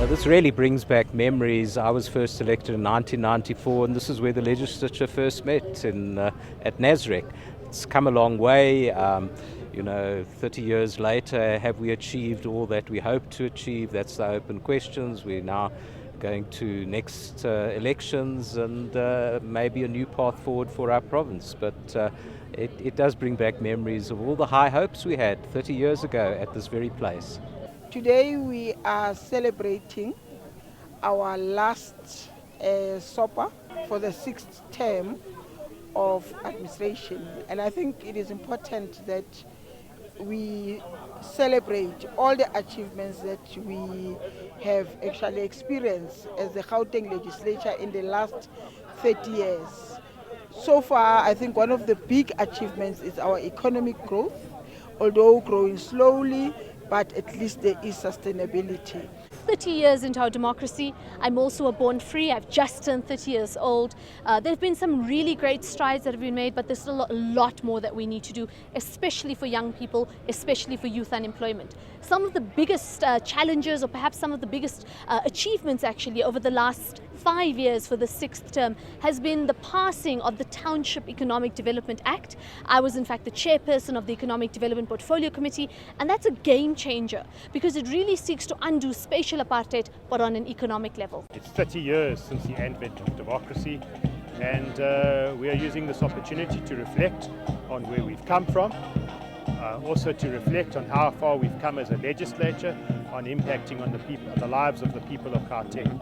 This really brings back memories. I was first elected in 1994, and this is where the legislature first met at Nasrec. It's come a long way. 30 years later, have we achieved all that we hoped to achieve? That's the open questions. We're now going to next elections and maybe a new path forward for our province. But it does bring back memories of all the high hopes we had 30 years ago at this very place. Today we are celebrating our last SOPA for the 6th term of administration, and I think it is important that we celebrate all the achievements that we have actually experienced as the Gauteng Legislature in the last 30 years. So far, I think one of the big achievements is our economic growth, although growing slowly, but at least there is sustainability. 30 years into our democracy, I'm also a born free. I've just turned 30 years old. There have been some really great strides that have been made, but there's still a lot more that we need to do, especially for young people, especially for youth unemployment. Some of the biggest challenges, or perhaps some of the biggest achievements actually over the last 5 years for the 6th term has been the passing of the Township Economic Development Act. I was in fact the chairperson of the Economic Development Portfolio Committee, and that's a game changer because it really seeks to undo spatial apartheid but on an economic level. It's 30 years since the advent of democracy, and we are using this opportunity to reflect on where we've come from, also to reflect on how far we've come as a legislature on impacting on the lives of the people of Gauteng.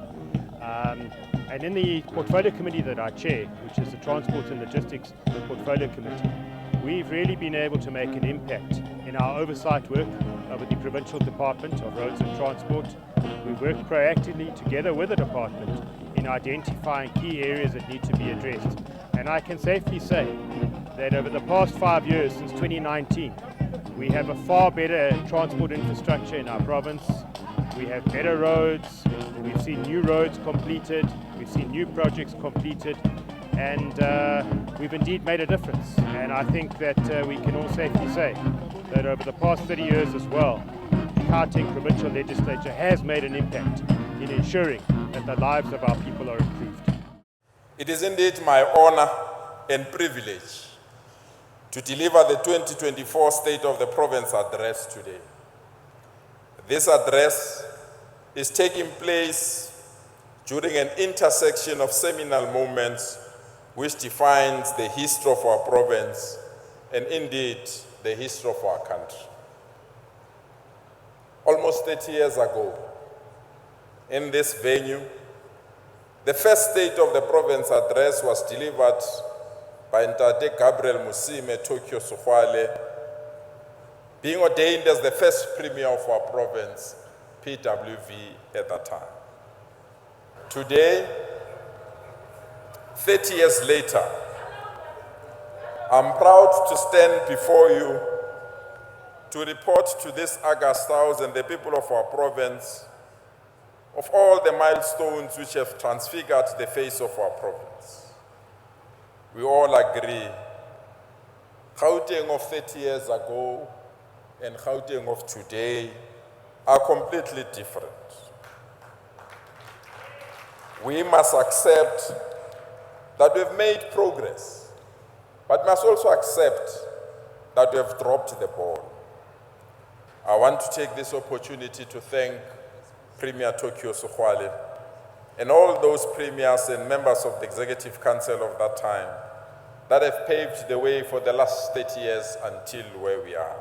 And in the portfolio committee that I chair, which is the Transport and Logistics Portfolio Committee, we've really been able to make an impact in our oversight work with the Provincial Department of Roads and Transport. We've worked proactively together with the department in identifying key areas that need to be addressed. And I can safely say that over the past 5 years, since 2019, we have a far better transport infrastructure in our province. We have better roads, we've seen new roads completed, we've seen new projects completed, and we've indeed made a difference. And I think that we can all safely say that over the past 30 years as well, the Gauteng Provincial Legislature has made an impact in ensuring that the lives of our people are improved. It is indeed my honor and privilege to deliver the 2024 State of the Province Address today. This address is taking place during an intersection of seminal moments which defines the history of our province and indeed the history of our country. Almost 30 years ago, in this venue, the first State of the Province Address was delivered by Ntate Gabriel Musime Tokyo Sokgwale, being ordained as the first Premier of our province, PWV at that time. Today, 30 years later, I'm proud to stand before you to report to this august house and the people of our province of all the milestones which have transfigured the face of our province. We all agree, Gauteng of 30 years ago and Gauteng of today are completely different. We must accept that we've made progress, but must also accept that we have dropped the ball. I want to take this opportunity to thank Premier Tokyo Sokgwale and all those premiers and members of the Executive Council of that time that have paved the way for the last 30 years until where we are.